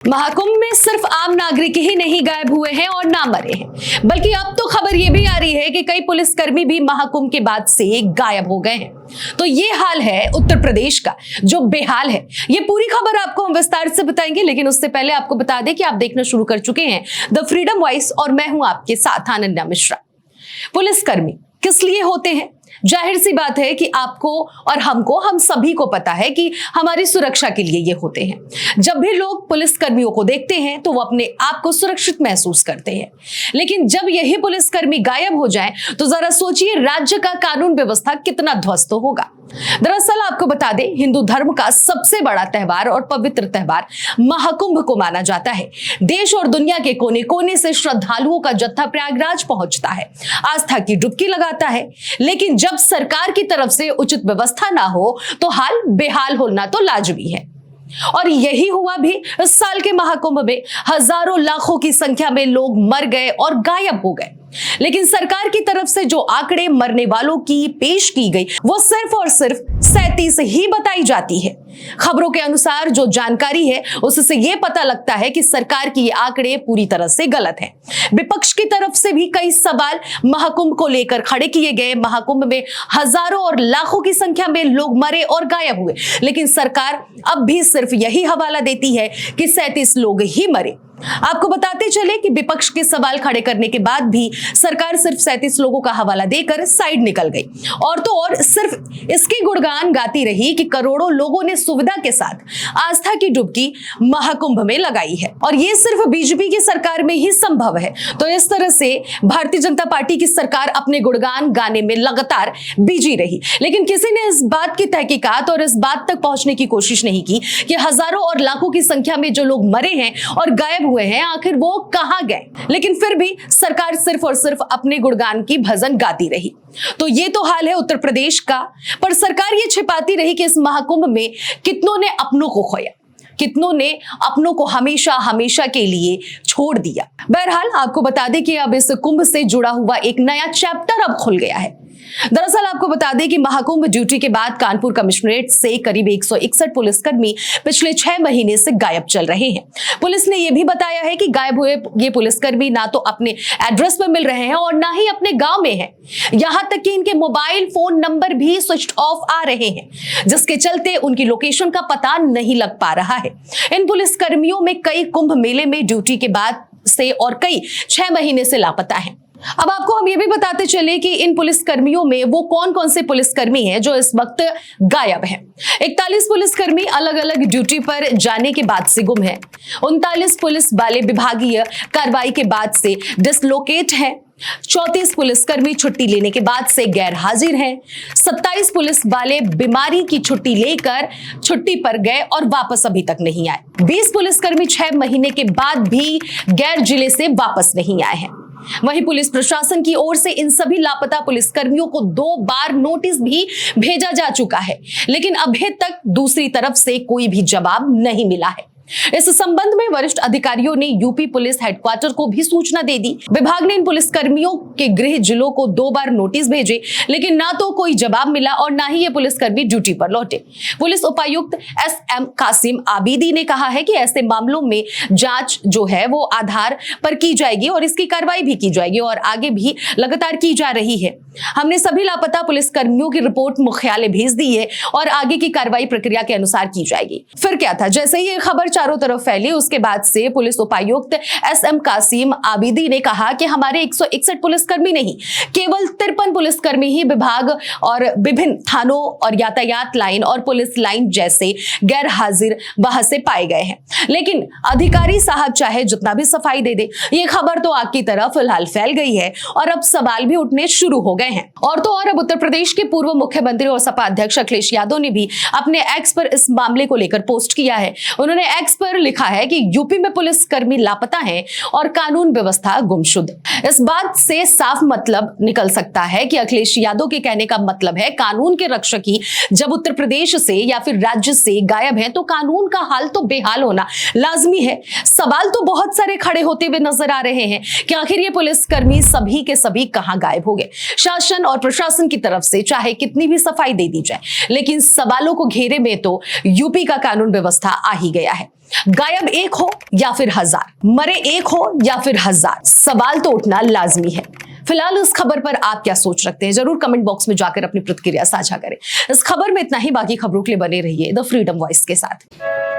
महाकुंभ में सिर्फ आम नागरिक ही नहीं गायब हुए हैं और ना मरे हैं, बल्कि अब तो खबर यह भी आ रही है कि कई पुलिसकर्मी भी महाकुंभ के बाद से गायब हो गए हैं। तो ये हाल है उत्तर प्रदेश का, जो बेहाल है। ये पूरी खबर आपको हम विस्तार से बताएंगे, लेकिन उससे पहले आपको बता दें कि आप देखना शुरू कर चुके हैं द फ्रीडम वॉइस और मैं हूं आपके साथ अनन्या मिश्रा। पुलिसकर्मी किस लिए होते हैं? जाहिर सी बात है कि आपको और हमको, हम सभी को पता है कि हमारी सुरक्षा के लिए ये होते हैं। जब भी लोग पुलिसकर्मियों को देखते हैं तो वो अपने आप को सुरक्षित महसूस करते हैं, लेकिन जब यही पुलिसकर्मी गायब हो जाएं तो जरा सोचिए राज्य का कानून व्यवस्था कितना ध्वस्त होगा। दरअसल आपको बता दें, हिंदू धर्म का सबसे बड़ा त्योहार और पवित्र त्योहार महाकुंभ को माना जाता है। देश और दुनिया के कोने कोने से श्रद्धालुओं का जत्था प्रयागराज पहुंचता है, आस्था की डुबकी लगाता है। लेकिन जब सरकार की तरफ से उचित व्यवस्था ना हो तो हाल बेहाल होना तो लाजमी है। और यही हुआ भी इस साल के महाकुंभ में। हजारों लाखों की संख्या में लोग मर गए और गायब हो गए, लेकिन सरकार की तरफ से जो आंकड़े मरने वालों की पेश की गई वो सिर्फ और सिर्फ 37 ही बताई जाती है। खबरों के अनुसार जो जानकारी है उससे यह पता लगता है कि सरकार की ये आंकड़े पूरी तरह से गलत हैं। विपक्ष की तरफ से भी कई सवाल महाकुंभ को लेकर खड़े किए गए। महाकुंभ में हजारों और लाखों की संख्या में लोग मरे और गायब हुए, लेकिन सरकार अब भी सिर्फ यही हवाला देती है कि 37 लोग ही मरे। आपको बताते चले कि विपक्ष के सवाल खड़े करने के बाद भी सरकार सिर्फ 37 लोगों का हवाला देकर साइड निकल गई, और तो और सिर्फ इसके गुणगान गाती रही कि करोड़ों लोगों ने सुविधा के साथ आस्था की डुबकी महाकुंभ में लगाई है और ये सिर्फ बीजेपी की सरकार में ही संभव है। तो इस तरह से भारतीय जनता पार्टी की सरकार अपने गुणगान गाने में लगातार बिजी रही, लेकिन किसी ने इस बात की तहकीकात और इस बात तक पहुंचने की कोशिश नहीं की कि हजारों और लाखों की संख्या में जो लोग मरे हैं और गायब हुए हैं, आखिर वो कहां गए। लेकिन फिर भी सरकार सिर्फ और सिर्फ अपने गुणगान की भजन गाती रही। तो ये तो हाल है उत्तर प्रदेश का, पर सरकार ये छिपाती रही कि इस महाकुंभ में कितनों ने अपनों को खोया, कितनों ने अपनों को हमेशा हमेशा के लिए छोड़ दिया। बहरहाल आपको बता दें कि अब इस कुंभ से जुड़ा हुआ एक नया चैप्टर अब खुल गया है। दरअसल आपको बता दें कि महाकुंभ ड्यूटी के बाद कानपुर कमिश्नरेट से करीब 161 पुलिसकर्मी पिछले 6 महीने से गायब चल रहे हैं। पुलिस ने यह भी बताया है कि गायब हुए ये पुलिसकर्मी ना तो अपने एड्रेस पर मिल रहे हैं और ना ही अपने गांव में हैं। यहां तक कि इनके मोबाइल फोन नंबर भी स्विच ऑफ आ रहे हैं, जिसके चलते उनकी लोकेशन का पता नहीं लग पा रहा है। इन पुलिसकर्मियों में कई कुंभ मेले में ड्यूटी के बाद से और कई 6 महीने से लापता हैं। अब आपको हम ये भी बताते चले कि इन पुलिसकर्मियों में वो कौन कौन से पुलिसकर्मी हैं जो इस वक्त गायब हैं। 41 पुलिसकर्मी अलग अलग ड्यूटी पर जाने के बाद से गुम हैं। 39 पुलिस वाले विभागीय कार्रवाई के बाद से डिसलोकेट हैं। 34 पुलिसकर्मी छुट्टी लेने के बाद से गैर हाजिर हैं। 27 पुलिस वाले बीमारी की छुट्टी लेकर छुट्टी पर गए और वापस अभी तक नहीं आए। 20 पुलिसकर्मी 6 महीने के बाद भी गैर जिले से वापस नहीं आए हैं। वहीं पुलिस प्रशासन की ओर से इन सभी लापता पुलिसकर्मियों को 2 बार नोटिस भी भेजा जा चुका है, लेकिन अभी तक दूसरी तरफ से कोई भी जवाब नहीं मिला है। इस संबंध में वरिष्ठ अधिकारियों ने यूपी पुलिस हेडक्वार्टर को भी सूचना दे दी। विभाग ने इन पुलिसकर्मियों के गृह जिलों को 2 बार नोटिस भेजे, लेकिन ना तो कोई जवाब मिला और ना ही ये पुलिसकर्मी ड्यूटी पर लौटे। पुलिस उपायुक्त SM कासिम आबिदी ने कहा है कि ऐसे मामलों में जांच जो है वो आधार पर की जाएगी और इसकी कार्रवाई भी की जाएगी और आगे भी लगातार की जा रही है। हमने सभी लापता पुलिसकर्मियों की रिपोर्ट मुख्यालय भेज दी है और आगे की कार्रवाई प्रक्रिया के अनुसार की जाएगी। फिर क्या था, जैसे ही ये खबर चारों तरफ फैली उसके बाद से पुलिस उपायुक्त SM कासिम आबिदी ने कहा कि हमारे 161 पुलिसकर्मी नहीं, केवल 53 पुलिसकर्मी ही विभाग और विभिन्न थानों और यातायात लाइन और पुलिस लाइन जैसे गैर हाजिर वहां से पाए गए हैं। लेकिन अधिकारी साहब चाहे जितना भी सफाई दे दे, ये खबर तो आग की तरह फिलहाल फैल गई है और अब सवाल भी उठने शुरू हो गए हैं। और तो और अब उत्तर प्रदेश के पूर्व मुख्यमंत्री और सपा अध्यक्ष अखिलेश यादव ने भी अपने एक्स पर इस मामले को लेकर पोस्ट किया है। उन्होंने एक्स पर लिखा है कि यूपी में पुलिसकर्मी लापता हैं और कानून व्यवस्था गुमशुद। इस बात से साफ मतलब निकल सकता है कि अखिलेश यादव के कहने का मतलब है कानून के रक्षक ही जब उत्तर प्रदेश से या फिर राज्य से गायब हैं तो कानून का हाल तो बेहाल होना लाजमी है। सवाल तो बहुत सारे खड़े होते हुए नजर आ रहे हैं कि आखिर ये पुलिसकर्मी सभी के सभी कहां गायब हो गए। शासन और प्रशासन की तरफ से चाहे कितनी भी सफाई दे दी जाए, लेकिन सवालों को घेरे में तो यूपी का कानून व्यवस्था आ ही गया है। गायब एक हो या फिर हजार, मरे एक हो या फिर हजार, सवाल तो उठना लाजमी है। फिलहाल इस खबर पर आप क्या सोच रखते हैं, जरूर कमेंट बॉक्स में जाकर अपनी प्रतिक्रिया साझा करें। इस खबर में इतना ही, बाकी खबरों के लिए बने रहिए द फ्रीडम वॉइस के साथ।